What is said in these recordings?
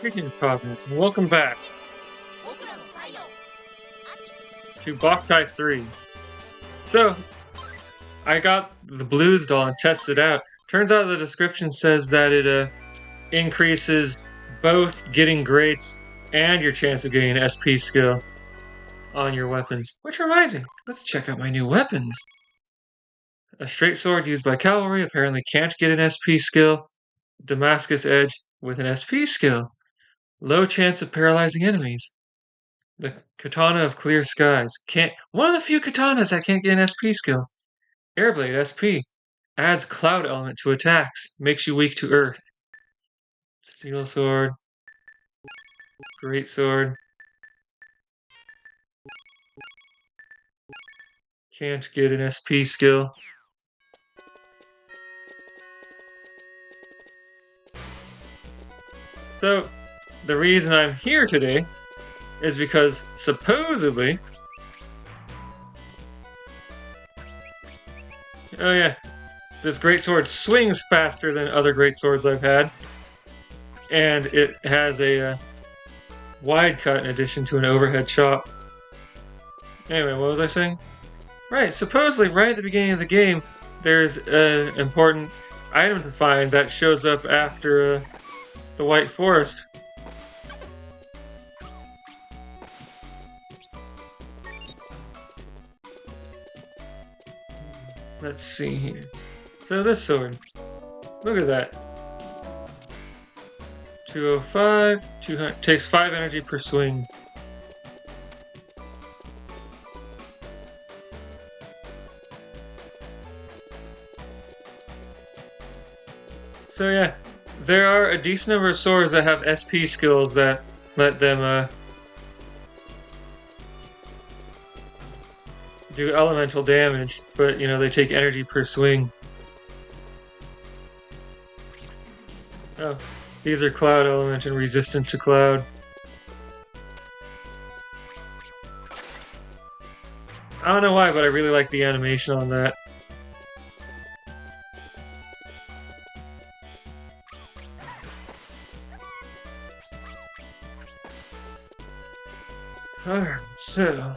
Greetings, Cosmos, and welcome back to Boktai 3. So, I got the Blues doll and tested it out. Turns out the description says that it increases both getting greats and your chance of getting an SP skill on your weapons. Which reminds me, let's check out my new weapons. A straight sword used by cavalry apparently can't get an SP skill. Damascus Edge with an SP skill. Low chance of paralyzing enemies. The Katana of Clear Skies. Can't one of the few katanas that can't get an SP skill. Airblade SP. Adds cloud element to attacks. Makes you weak to earth. Steel Sword. Great Sword. Can't get an SP skill. So, the reason I'm here today is because supposedly... Oh yeah, this great sword swings faster than other great swords I've had. And it has a wide cut in addition to an overhead chop. Anyway, what was I saying? Right, supposedly right at the beginning of the game, there's an important item to find that shows up after the White Forest. Let's see here. So this sword, look at that. 205, 200, takes 5 energy per swing. So yeah, there are a decent number of swords that have SP skills that let them do elemental damage, but you know, they take energy per swing. Oh, these are cloud element and resistant to cloud. I don't know why, but I really like the animation on that. Alright, so...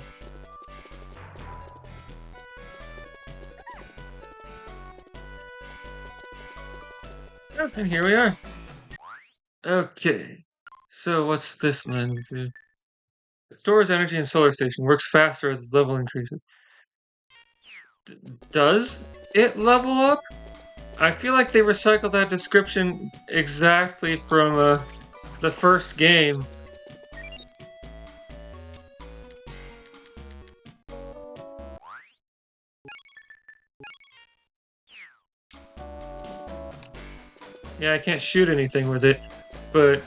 Oh, and here we are. Okay, so what's this one do? It stores energy in solar station, works faster as its level increases. Does it level up? I feel like they recycled that description exactly from the first game. Yeah, I can't shoot anything with it, but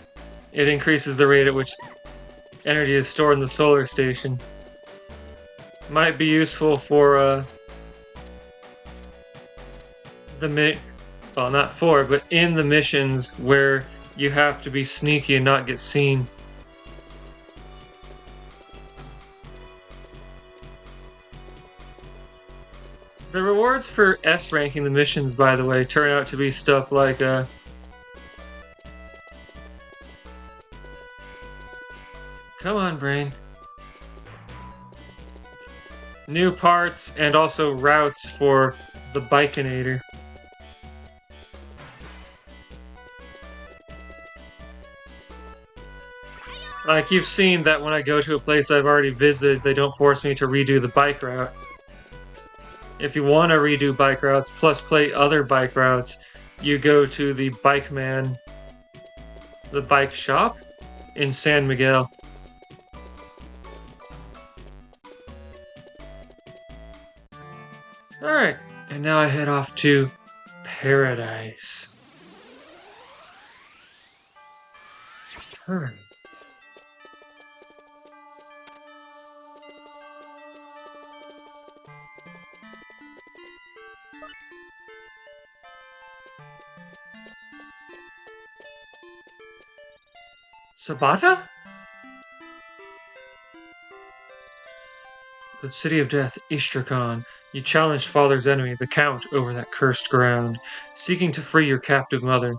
it increases the rate at which energy is stored in the solar station. Might be useful for well, not for, but in the missions where you have to be sneaky and not get seen. The rewards for S ranking the missions, by the way, turn out to be stuff like come on, brain. New parts and also routes for the Bikinator. Like, you've seen that when I go to a place I've already visited, they don't force me to redo the bike route. If you want to redo bike routes, plus play other bike routes, you go to the bike shop in San Miguel. Alright, and now I head off to Paradise. Sabata? The city of death, Ishtrakhan. You challenged father's enemy, the Count, over that cursed ground, seeking to free your captive mother.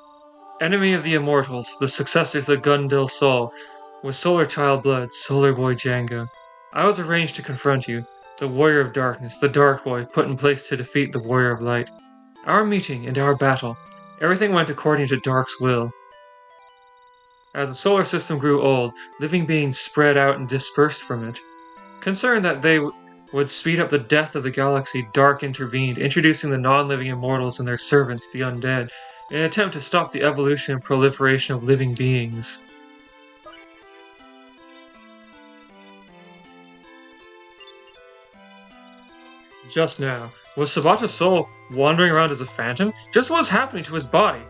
Enemy of the Immortals, the successor to the Gundil Sol, with Solar Child Blood, Solar Boy Django. I was arranged to confront you, the Warrior of Darkness, the Dark Boy, put in place to defeat the Warrior of Light. Our meeting and our battle, everything went according to Dark's will. As the solar system grew old, living beings spread out and dispersed from it. Concerned that they would speed up the death of the galaxy, Dark intervened, introducing the non-living immortals and their servants, the undead, in an attempt to stop the evolution and proliferation of living beings. Just now, was Sabata's soul wandering around as a phantom? Just what was happening to his body?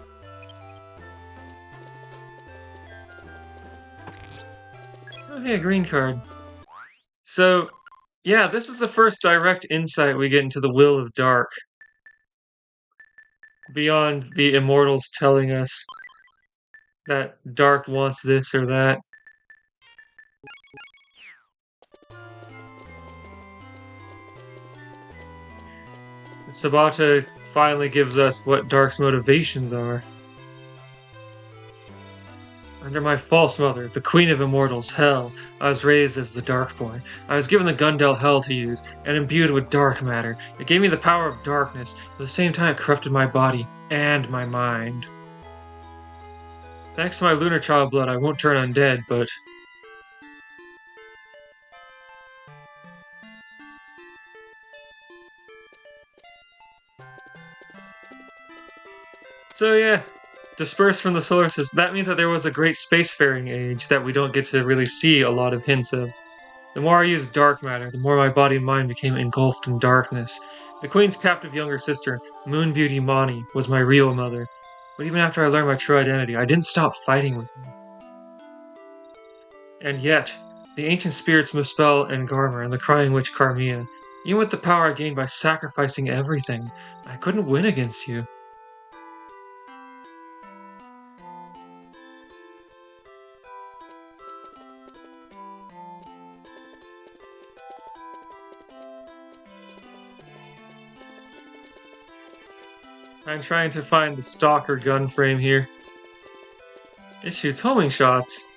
Oh, hey, a green card. So, yeah, this is the first direct insight we get into the will of Dark. Beyond the immortals telling us that Dark wants this or that. Sabata finally gives us what Dark's motivations are. Under my false mother, the Queen of Immortals, Hell, I was raised as the Dark Boy. I was given the Gundel Hell to use, and imbued with dark matter. It gave me the power of darkness, but at the same time it corrupted my body and my mind. Thanks to my Lunar Child blood, I won't turn undead, but... So yeah, dispersed from the solar system. That means that there was a great spacefaring age that we don't get to really see a lot of hints of. The more I used dark matter, the more my body and mind became engulfed in darkness. The Queen's captive younger sister, Moon Beauty Mani, was my real mother. But even after I learned my true identity, I didn't stop fighting with them. And yet, the ancient spirits Muspel and Garmer and the crying witch Carmia, even with the power I gained by sacrificing everything, I couldn't win against you. I'm trying to find the Stalker gun frame here. It shoots homing shots.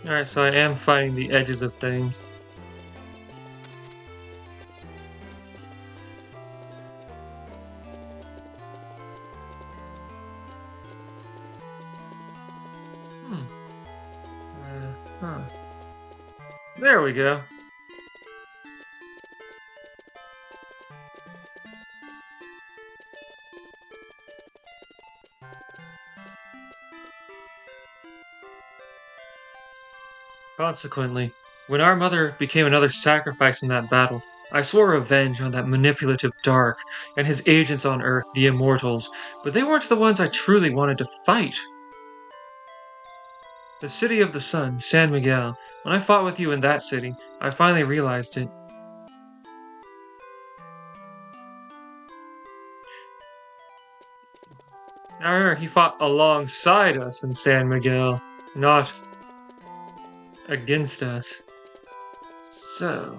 Alright, so I am finding the edges of things. Huh. There we go. Consequently, when our mother became another sacrifice in that battle, I swore revenge on that manipulative Dark and his agents on Earth, the Immortals, but they weren't the ones I truly wanted to fight. The City of the Sun, San Miguel. When I fought with you in that city, I finally realized it. I remember he fought alongside us in San Miguel, not against us. So...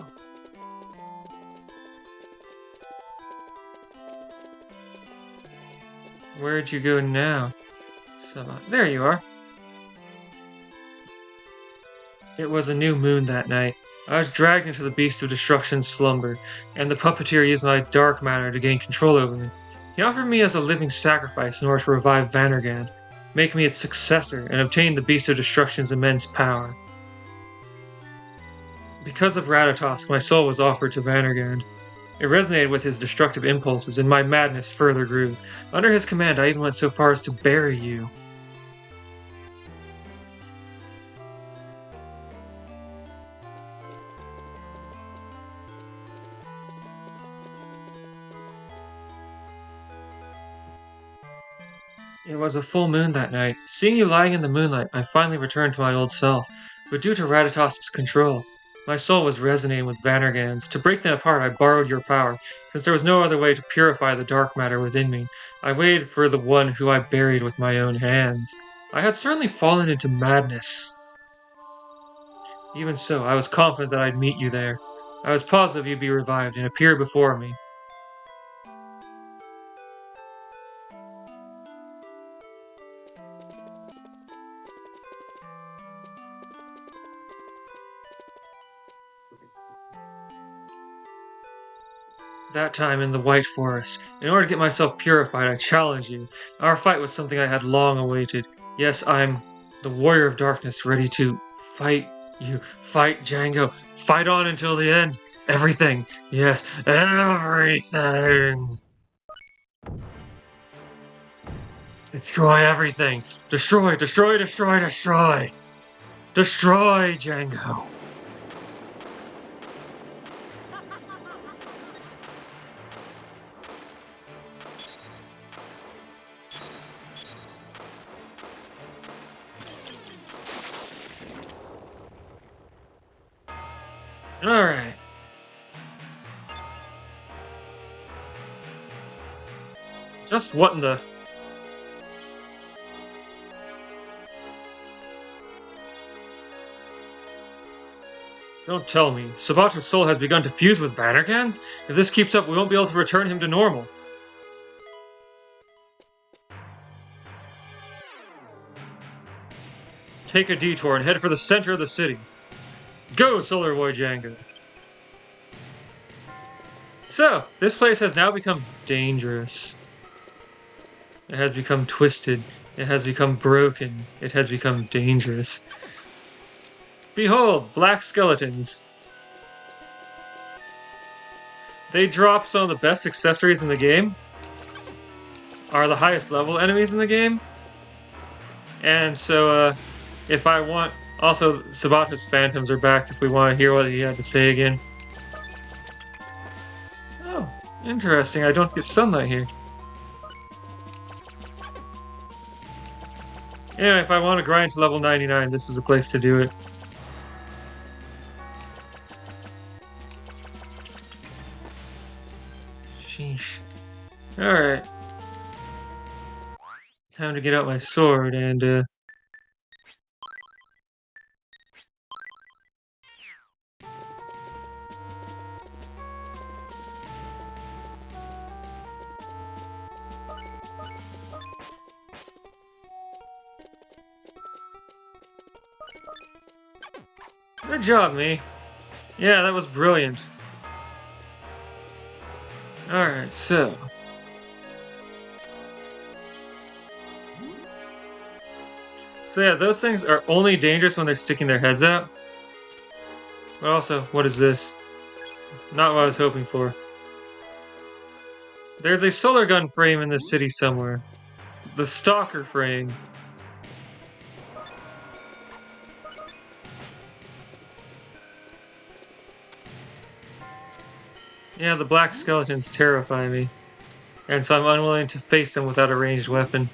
where'd you go now? There you are. It was a new moon that night. I was dragged into the Beast of Destruction's slumber, and the puppeteer used my dark matter to gain control over me. He offered me as a living sacrifice in order to revive Vanargand, make me its successor, and obtain the Beast of Destruction's immense power. Because of Ratatosk, my soul was offered to Vanargand. It resonated with his destructive impulses, and my madness further grew. Under his command, I even went so far as to bury you. It was a full moon that night. Seeing you lying in the moonlight, I finally returned to my old self, but due to Ratatosk's control, My soul was resonating with Vanargand's. To break them apart, I borrowed your power. Since there was no other way to purify the dark matter within me, I waited for the one who I buried with my own hands. I had certainly fallen into madness. Even so, I was confident that I'd meet you there. I was positive you'd be revived and appear before me. That time in the White Forest. In order to get myself purified, I challenged you. Our fight was something I had long awaited. Yes, I'm the Warrior of Darkness, ready to fight you. Fight, Django. Fight on until the end. Everything. Yes, everything. Destroy everything. Destroy, destroy, destroy, destroy. Destroy, Django. Alright. Just what in the... Don't tell me. Sabata's soul has begun to fuse with Vanargand's? If this keeps up, we won't be able to return him to normal. Take a detour and head for the center of the city. Go, Solar Boy Django! So, this place has now become dangerous. It has become twisted. It has become broken. It has become dangerous. Behold, black skeletons. They drop some of the best accessories in the game, are the highest level enemies in the game, and so, if I want... Also, Sabata's Phantoms are back if we want to hear what he had to say again. Oh, interesting. I don't get sunlight here. Anyway, if I want to grind to level 99, this is the place to do it. Sheesh. Alright. Time to get out my sword and, good job, me. Yeah, that was brilliant. Alright, so... So yeah, those things are only dangerous when they're sticking their heads out. But also, what is this? Not what I was hoping for. There's a solar gun frame in this city somewhere. The Stalker frame. Yeah, the black skeletons terrify me. And so I'm unwilling to face them without a ranged weapon.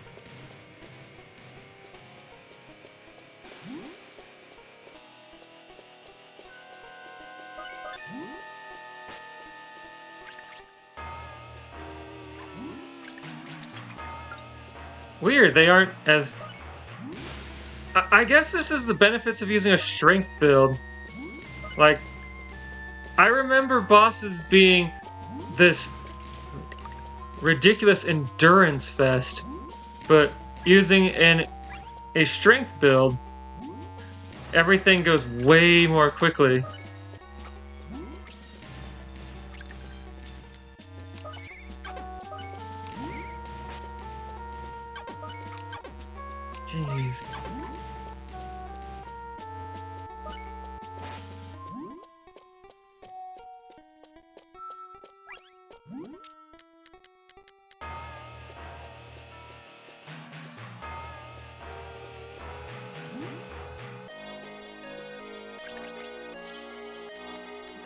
Weird, they aren't as... I guess this is the benefits of using a strength build. Like, I remember bosses being this ridiculous endurance fest, but using a strength build, everything goes way more quickly. Jeez.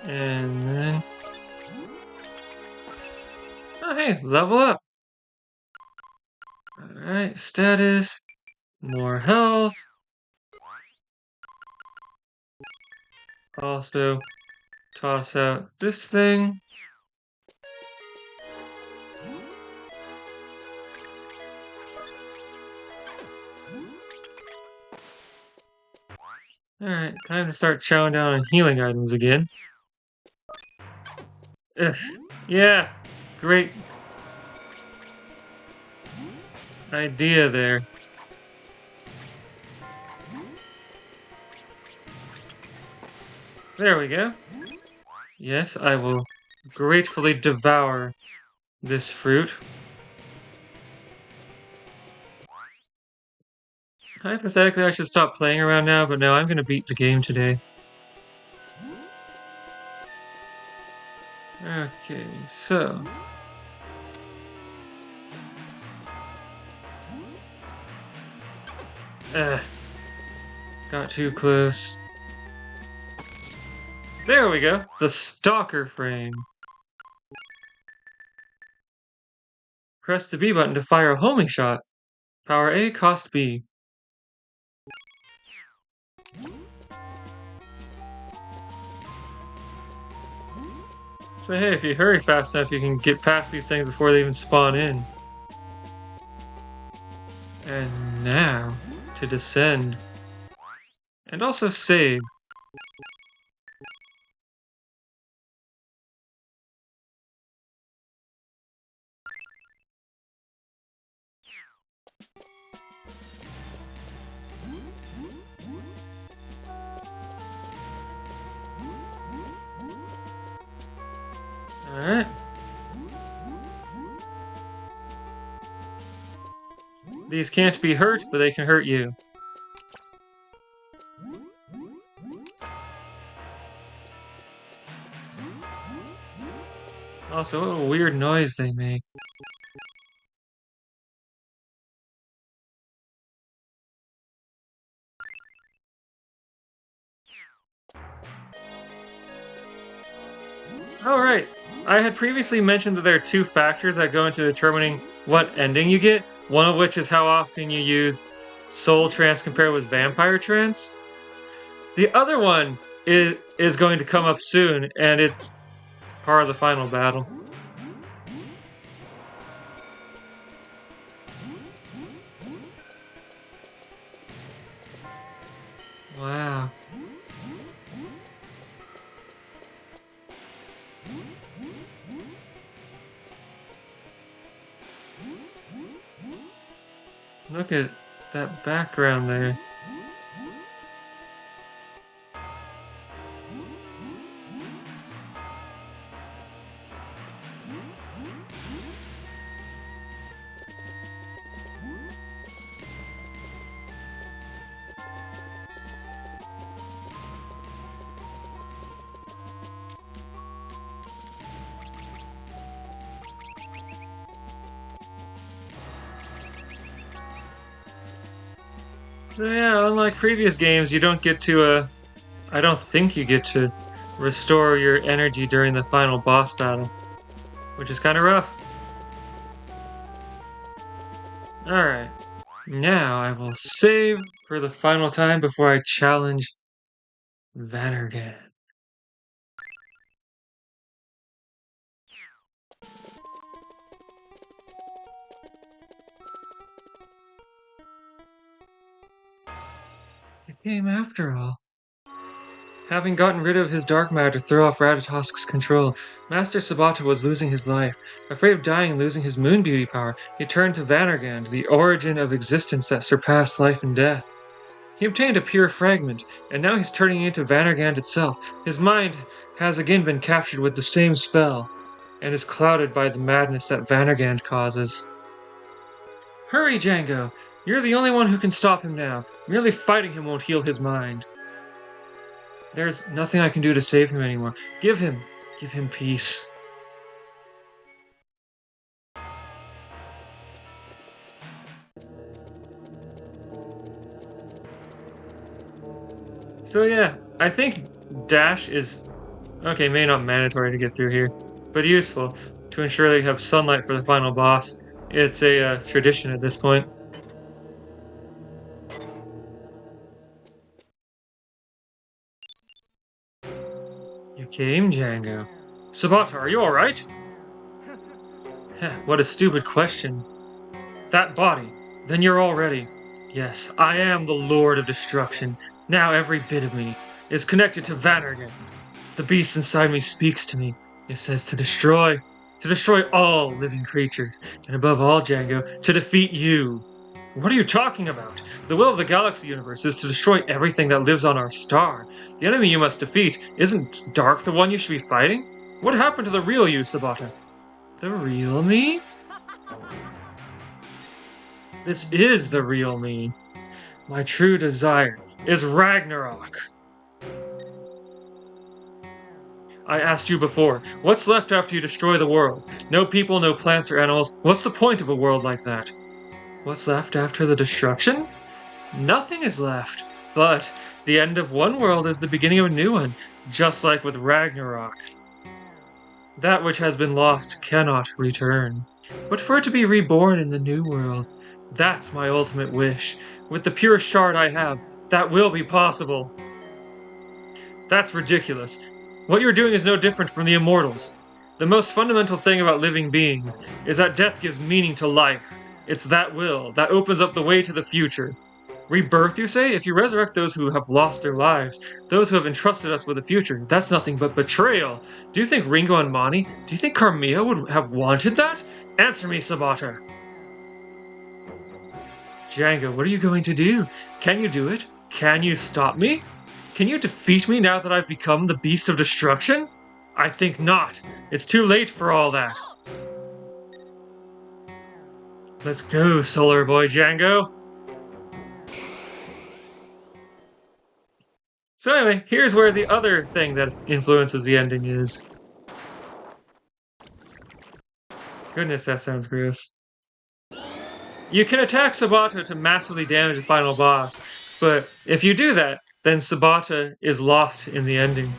And then... Oh, hey, level up. Alright, status. More health. Also, toss out this thing. Alright, time to start chowing down on healing items again. Ugh. Yeah, great idea there. There we go. Yes, I will gratefully devour this fruit. Hypothetically, I should stop playing around now, but no, I'm gonna beat the game today. Okay, so... got too close. There we go, the Stalker Frame. Press the B button to fire a homing shot. Power A, cost B. So hey, if you hurry fast enough, you can get past these things before they even spawn in. And now, to descend. And also save. Alright. These can't be hurt, but they can hurt you. Also, what a weird noise they make. Alright, I had previously mentioned that there are two factors that go into determining what ending you get, one of which is how often you use Soul Trance compared with Vampire Trance. The other one is going to come up soon, and it's part of the final battle. Wow. Look at that background there. So yeah, unlike previous games, you don't get to, I don't think you get to restore your energy during the final boss battle, which is kind of rough. Alright, now I will save for the final time before I challenge Vanargand. It came after all. Having gotten rid of his dark matter to throw off Ratatosk's control, Master Sabata was losing his life. Afraid of dying and losing his moon beauty power, he turned to Vanargand, the origin of existence that surpassed life and death. He obtained a pure fragment, and now he's turning into Vanargand itself. His mind has again been captured with the same spell, and is clouded by the madness that Vanargand causes. Hurry, Django! You're the only one who can stop him now. Merely fighting him won't heal his mind. There's nothing I can do to save him anymore. Give him peace. So yeah, I think dash is, okay, maybe not mandatory to get through here, but useful to ensure that you have sunlight for the final boss. It's a tradition at this point. Game Django. Sabata, are you alright? What a stupid question. That body. Then you're all ready. Yes, I am the Lord of Destruction. Now every bit of me is connected to Vanargand. The beast inside me speaks to me. It says to destroy. To destroy all living creatures. And above all, Django, to defeat you. What are you talking about? The will of the galaxy universe is to destroy everything that lives on our star. The enemy you must defeat isn't Dark the one you should be fighting? What happened to the real you, Sabata? The real me? This is the real me. My true desire is Ragnarok. I asked you before, what's left after you destroy the world? No people, no plants or animals. What's the point of a world like that? What's left after the destruction? Nothing is left. But the end of one world is the beginning of a new one, just like with Ragnarok. That which has been lost cannot return. But for it to be reborn in the new world, that's my ultimate wish. With the pure shard I have, that will be possible. That's ridiculous. What you're doing is no different from the immortals. The most fundamental thing about living beings is that death gives meaning to life. It's that will that opens up the way to the future. Rebirth, you say? If you resurrect those who have lost their lives, those who have entrusted us with a future, that's nothing but betrayal. Do you think Ringo and Mani, do you think Carmilla would have wanted that? Answer me, Sabata. Django, what are you going to do? Can you do it? Can you stop me? Can you defeat me now that I've become the Beast of Destruction? I think not. It's too late for all that. Let's go, Solar Boy Django. So anyway, here's where the other thing that influences the ending is. Goodness, that sounds gross. You can attack Sabata to massively damage the final boss, but if you do that, then Sabata is lost in the ending.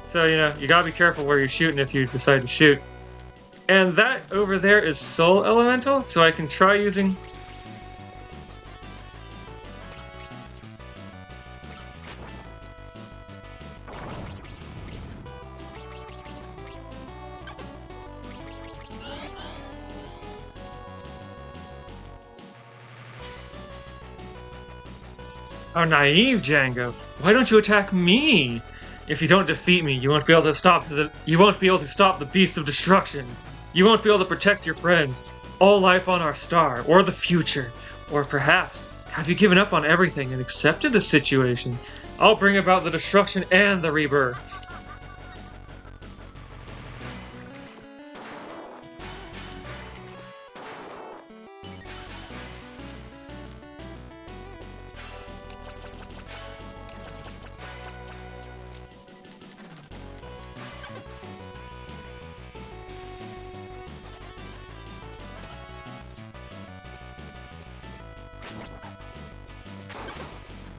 So, you gotta be careful where you're shooting if you decide to shoot. And that over there is Soul Elemental, so I can try using... How naive, Django. Why don't you attack me? If you don't defeat me, you won't be able to stop the Beast of Destruction. You won't be able to protect your friends, all life on our star, or the future. Or perhaps, have you given up on everything and accepted the situation? I'll bring about the destruction and the rebirth.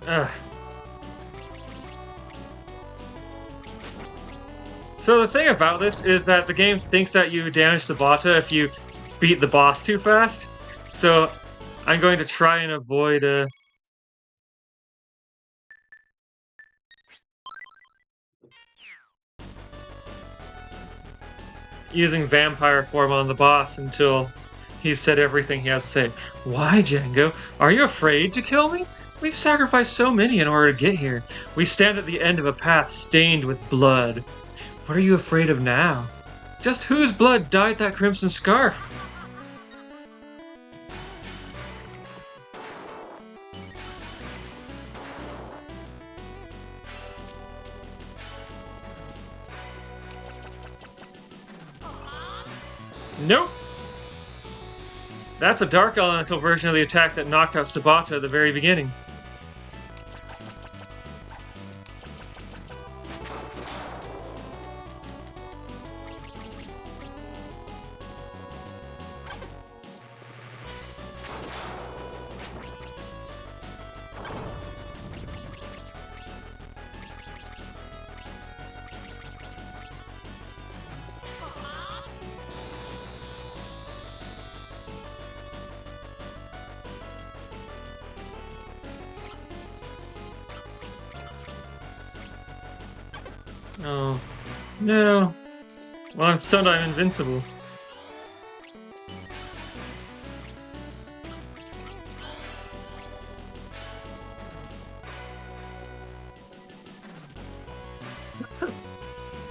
Ugh. So the thing about this is that the game thinks that you damage Sabata if you beat the boss too fast. So I'm going to try and avoid using vampire form on the boss until he's said everything he has to say. Why, Django? Are you afraid to kill me? We've sacrificed so many in order to get here. We stand at the end of a path stained with blood. What are you afraid of now? Just whose blood dyed that crimson scarf? Nope! That's a Dark Elemental version of the attack that knocked out Sabata at the very beginning. Oh, no. Well, I'm stunned I'm invincible.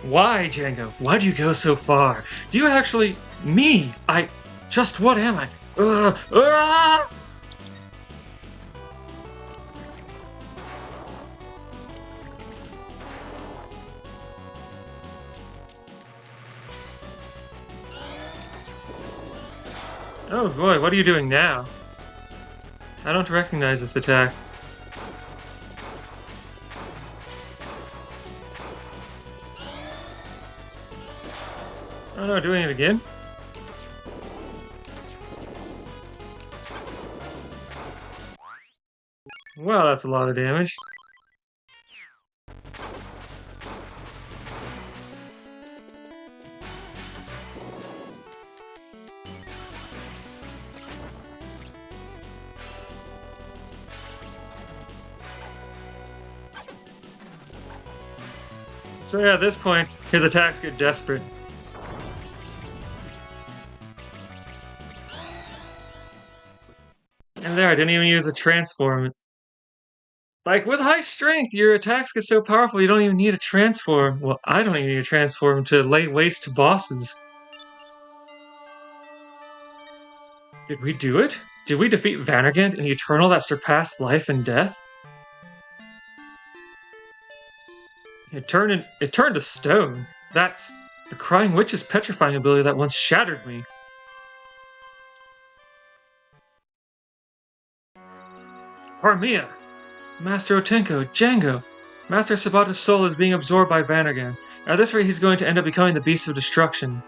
Why, Django? Why'd you go so far? Do you actually... Me? Just what am I? Uh. Oh boy, what are you doing now? I don't recognize this attack. Oh no, doing it again? Well, that's a lot of damage. So yeah, at this point, his attacks get desperate. And there, I didn't even use a transform. Like, with high strength, your attacks get so powerful you don't even need a transform. Well, I don't even need a transform to lay waste to bosses. Did we do it? Did we defeat Vanargand, an eternal that surpassed life and death? It turned to stone. That's the Crying Witch's petrifying ability that once shattered me. Parmia! Master Otenko, Django! Master Sabata's soul is being absorbed by Vanargand's. At this rate, he's going to end up becoming the Beast of Destruction.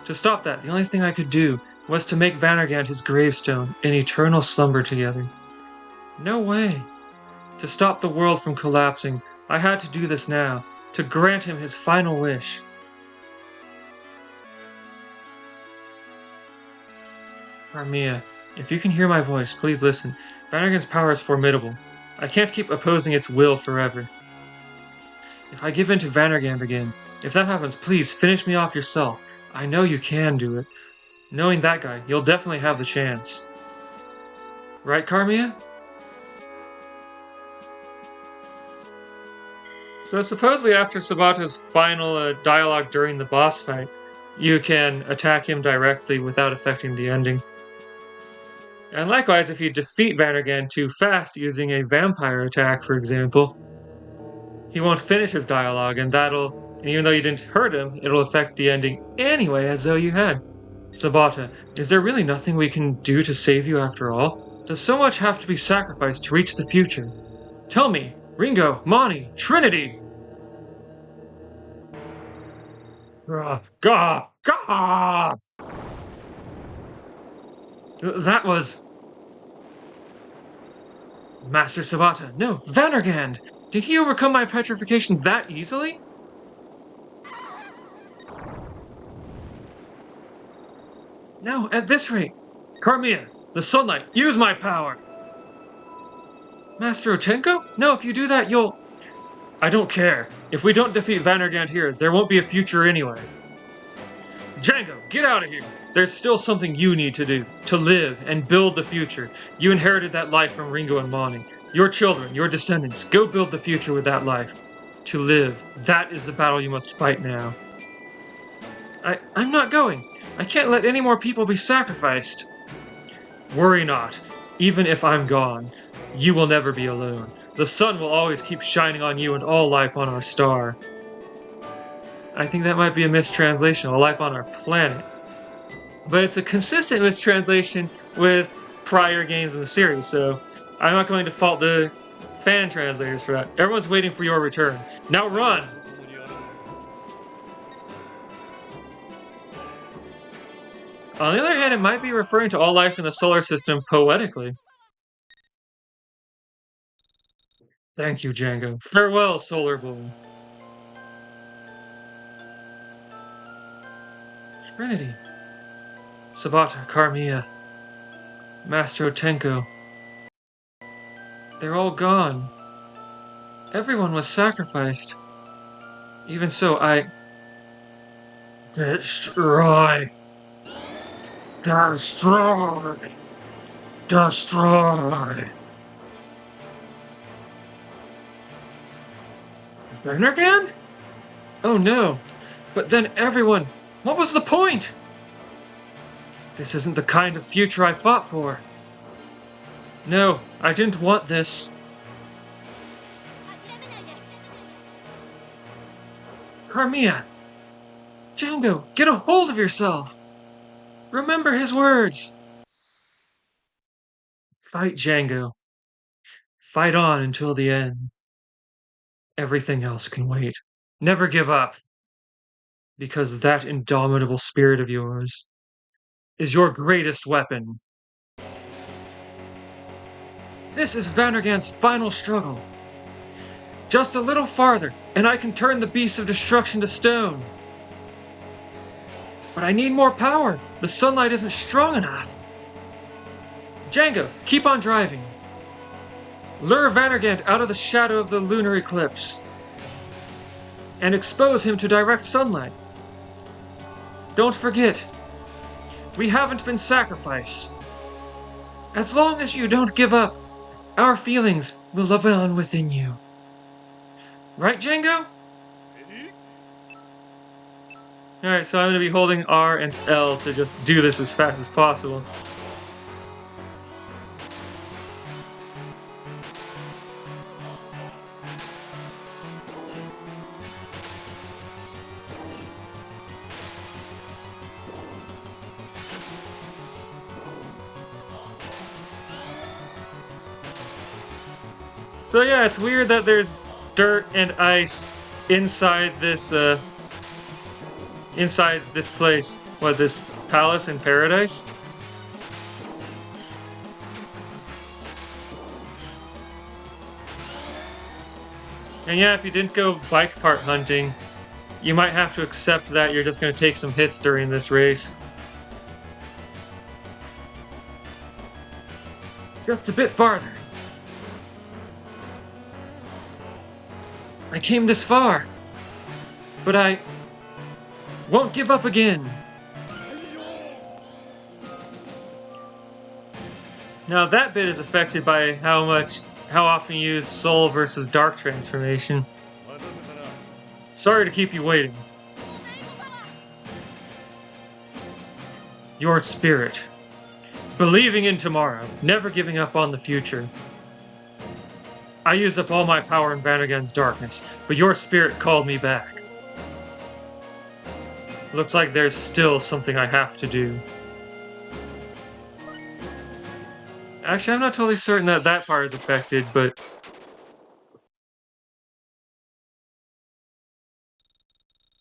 To stop that, the only thing I could do was to make Vanargand his gravestone in eternal slumber together. No way. To stop the world from collapsing, I had to do this now, to grant him his final wish. Parmia, if you can hear my voice, please listen. Vanargand's power is formidable. I can't keep opposing its will forever. If I give in to Vanargand again, if that happens, please finish me off yourself. I know you can do it. Knowing that guy, you'll definitely have the chance. Right, Carmia? So supposedly after Sabata's final dialogue during the boss fight, you can attack him directly without affecting the ending. And likewise, if you defeat Vanargand too fast using a vampire attack, for example, he won't finish his dialogue, and even though you didn't hurt him, it'll affect the ending anyway, as though you had. Sabata, is there really nothing we can do to save you after all? Does so much have to be sacrificed to reach the future? Tell me, Ringo, Mani, Trinity! Gah! Gah! That was... Master Sabata, no, Vanargand! Did he overcome my petrification that easily? No, at this rate. Carmia, the sunlight, use my power! Master Otenko? No, if you do that, you'll... I don't care. If we don't defeat Vanargand here, there won't be a future anyway. Django, get out of here! There's still something you need to do. To live and build the future. You inherited that life from Ringo and Mani. Your children, your descendants, go build the future with that life. To live, that is the battle you must fight now. I'm not going. I can't let any more people be sacrificed. Worry not. Even if I'm gone, you will never be alone. The sun will always keep shining on you and all life on our star. I think that might be a mistranslation, all life on our planet. But it's a consistent mistranslation with prior games in the series, so I'm not going to fault the fan translators for that. Everyone's waiting for your return. Now run! On the other hand, it might be referring to all life in the solar system poetically. Thank you, Django. Farewell, Solar Boy. Trinity. Sabata, Carmia. Master Otenko. They're all gone. Everyone was sacrificed. Even so, I... Destroy! Destroy! Destroy! Vanargand? Oh no! But then everyone... What was the point? This isn't the kind of future I fought for. No, I didn't want this. Carmilla! Django, get a hold of yourself! Remember his words! Fight, Django. Fight on until the end. Everything else can wait. Never give up. Because that indomitable spirit of yours is your greatest weapon. This is Vanargand's final struggle. Just a little farther, and I can turn the beast of destruction to stone. But I need more power. The sunlight isn't strong enough. Django, keep on driving. Lure Vanargand out of the shadow of the lunar eclipse. And expose him to direct sunlight. Don't forget, we haven't been sacrificed. As long as you don't give up, our feelings will live on within you. Right, Django? Alright, so I'm going to be holding R and L to just do this as fast as possible. So yeah, it's weird that there's dirt and ice inside this place. What, this palace in paradise? And yeah, if you didn't go bike part hunting, you might have to accept that you're just going to take some hits during this race. Just a bit farther. I came this far, but I won't give up again. Now that bit is affected by how often you use soul versus dark transformation. Sorry to keep you waiting. Your spirit. Believing in tomorrow, never giving up on the future. I used up all my power in Vanargand's darkness, but your spirit called me back. Looks like there's still something I have to do. Actually, I'm not totally certain that that part is affected, but...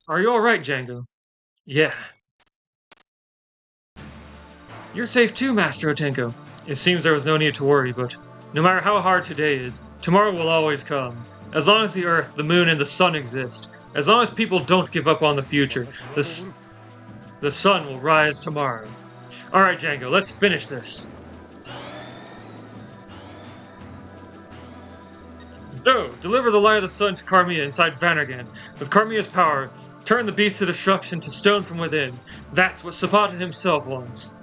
Are you alright, Django? Yeah. You're safe too, Master Otenko. It seems there was no need to worry, but no matter how hard today is, tomorrow will always come. As long as the Earth, the Moon, and the Sun exist, as long as people don't give up on the future, the sun will rise tomorrow. Alright, Django, let's finish this. Go! Deliver the light of the sun to Carmilla inside Vanargand. With Carmilla's power, turn the beast to destruction to stone from within. That's what Zapata himself wants.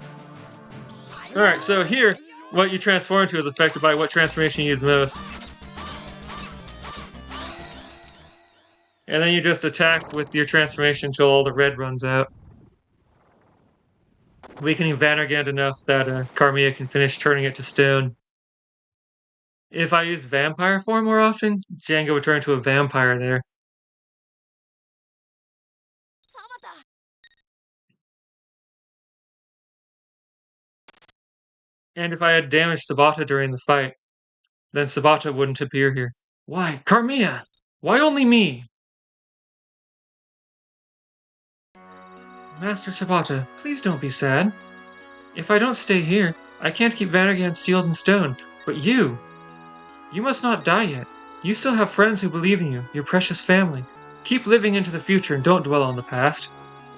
Alright, so here, what you transform into is affected by what transformation you use most. And then you just attack with your transformation until all the red runs out. Weakening Vanargand enough that Carmilla can finish turning it to stone. If I used vampire form more often, Django would turn into a vampire there. And if I had damaged Sabata during the fight, then Sabata wouldn't appear here. Why? Carmilla! Why only me? Master Sabata, please don't be sad. If I don't stay here, I can't keep Vanargand sealed in stone. But you must not die yet. You still have friends who believe in you, your precious family. Keep living into the future and don't dwell on the past.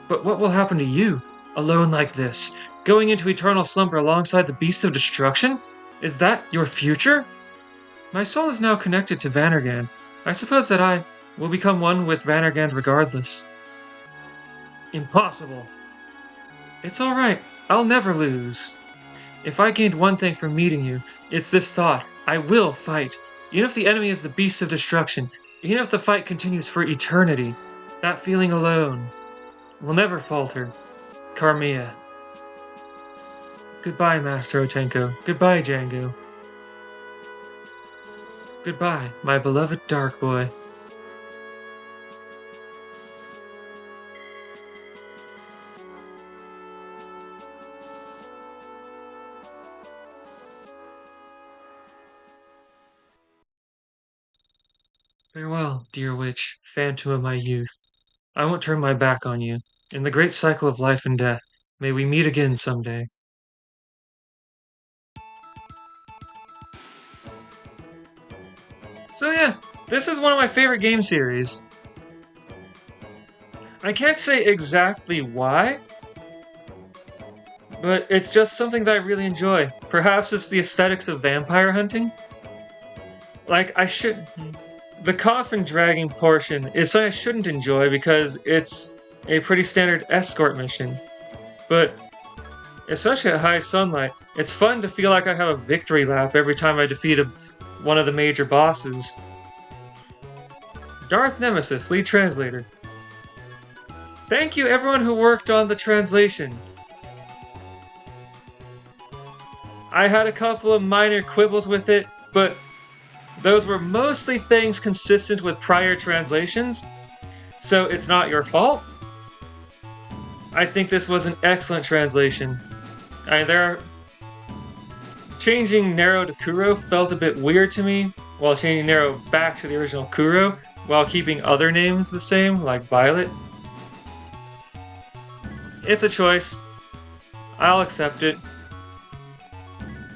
But what will happen to you, alone like this, going into eternal slumber alongside the beast of destruction? Is that your future? My soul is now connected to Vanargand. I suppose that We'll become one with Vanargand regardless. Impossible. It's alright. I'll never lose. If I gained one thing from meeting you, it's this thought. I will fight. Even if the enemy is the beast of destruction, even if the fight continues for eternity, that feeling alone will never falter. Carmilla. Goodbye, Master Otenko. Goodbye, Django. Goodbye, my beloved Dark Boy. Farewell, dear witch, phantom of my youth. I won't turn my back on you. In the great cycle of life and death, may we meet again someday. So yeah, this is one of my favorite game series. I can't say exactly why, but it's just something that I really enjoy. Perhaps it's the aesthetics of vampire hunting. The coffin dragging portion is something I shouldn't enjoy because it's a pretty standard escort mission. But especially at high sunlight, it's fun to feel like I have a victory lap every time I defeat one of the major bosses. Darth Nemesis, lead translator. Thank you everyone who worked on the translation. I had a couple of minor quibbles with it, but those were mostly things consistent with prior translations, so it's not your fault. I think this was an excellent translation. Changing Nero to Kuro felt a bit weird to me, while changing Nero back to the original Kuro, while keeping other names the same, like Violet. It's a choice. I'll accept it.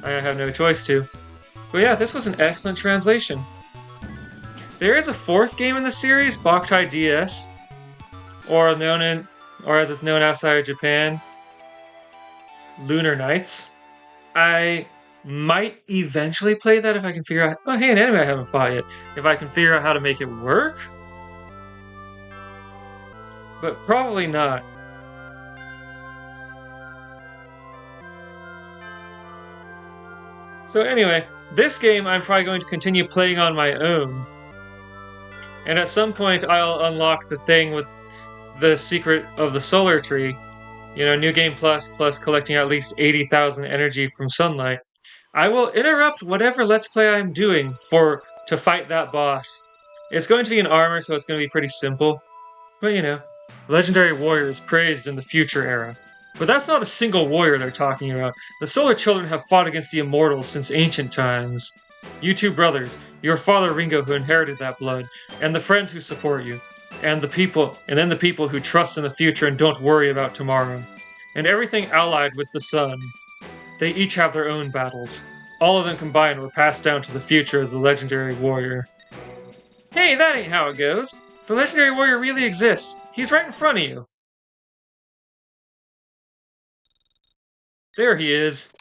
I have no choice to. But yeah, this was an excellent translation. There is a fourth game in the series, Boktai DS, or as it's known outside of Japan, Lunar Nights. I might eventually play that if I can figure out. Oh, hey, an anime I haven't fought yet. If I can figure out how to make it work, but probably not. So anyway, this game I'm probably going to continue playing on my own. And at some point I'll unlock the thing with the secret of the solar tree. You know, New Game Plus collecting at least 80,000 energy from sunlight. I will interrupt whatever Let's Play I'm doing to fight that boss. It's going to be in armor, so it's going to be pretty simple. But you know, legendary warriors praised in the future era. But that's not a single warrior they're talking about. The Solar Children have fought against the Immortals since ancient times. You two brothers, your father Ringo who inherited that blood, and the friends who support you, and then the people who trust in the future and don't worry about tomorrow, and everything allied with the sun. They each have their own battles. All of them combined were passed down to the future as the legendary warrior. Hey, that ain't how it goes. The legendary warrior really exists. He's right in front of you. There he is.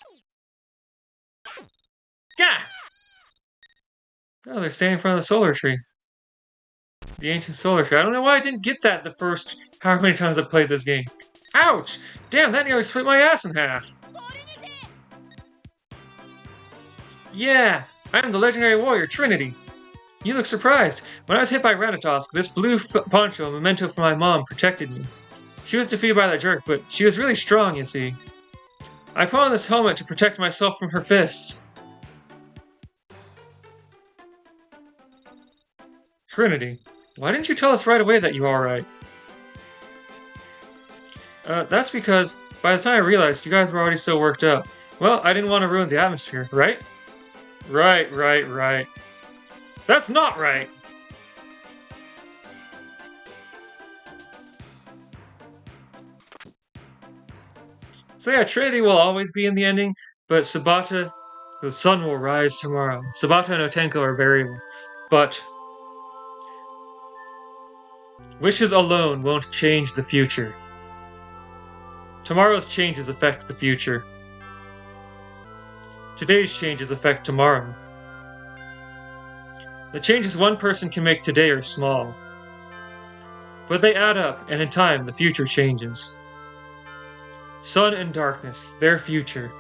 Yeah! Oh, they're standing in front of the solar tree. The ancient solar tree. I don't know why I didn't get that the first however many times I played this game. Ouch! Damn, that nearly split my ass in half. Yeah, I'm the legendary warrior, Trinity. You look surprised. When I was hit by Ratatosk, this blue poncho, a memento for my mom, protected me. She was defeated by that jerk, but she was really strong, you see. I put on this helmet to protect myself from her fists. Trinity, why didn't you tell us right away that you were alright? That's because by the time I realized you guys were already so worked up. Well, I didn't want to ruin the atmosphere, right? Right. That's not right! So yeah, Trinity will always be in the ending, but Sabata, the sun will rise tomorrow. Sabata and Otenko are variable, but wishes alone won't change the future. Tomorrow's changes affect the future. Today's changes affect tomorrow. The changes one person can make today are small, But they add up, and in time, the future changes. Sun and darkness, their future.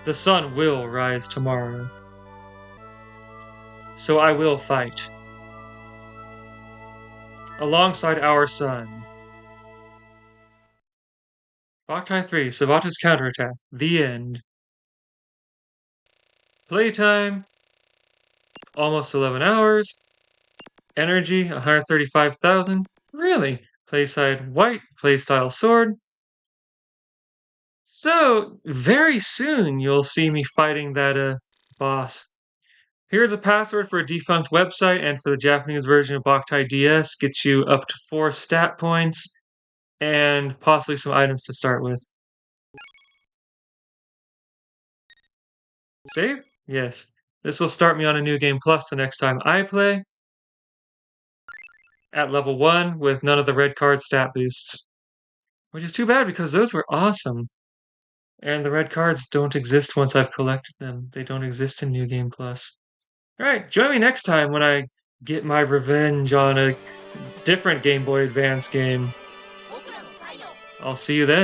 The sun will rise tomorrow. So I will fight. Alongside our sun. Boktai 3, Savata's counterattack. The end. Playtime. Almost 11 hours. Energy, 135,000. Really? Playside white, playstyle sword. So, very soon you'll see me fighting that boss. Here's a password for a defunct website, and for the Japanese version of Boktai DS, gets you up to 4 stat points and possibly some items to start with. Save? Yes. This will start me on a new game plus the next time I play. At level 1 with none of the red card stat boosts. Which is too bad because those were awesome. And the red cards don't exist once I've collected them. They don't exist in New Game Plus. Alright, join me next time when I get my revenge on a different Game Boy Advance game. I'll see you then.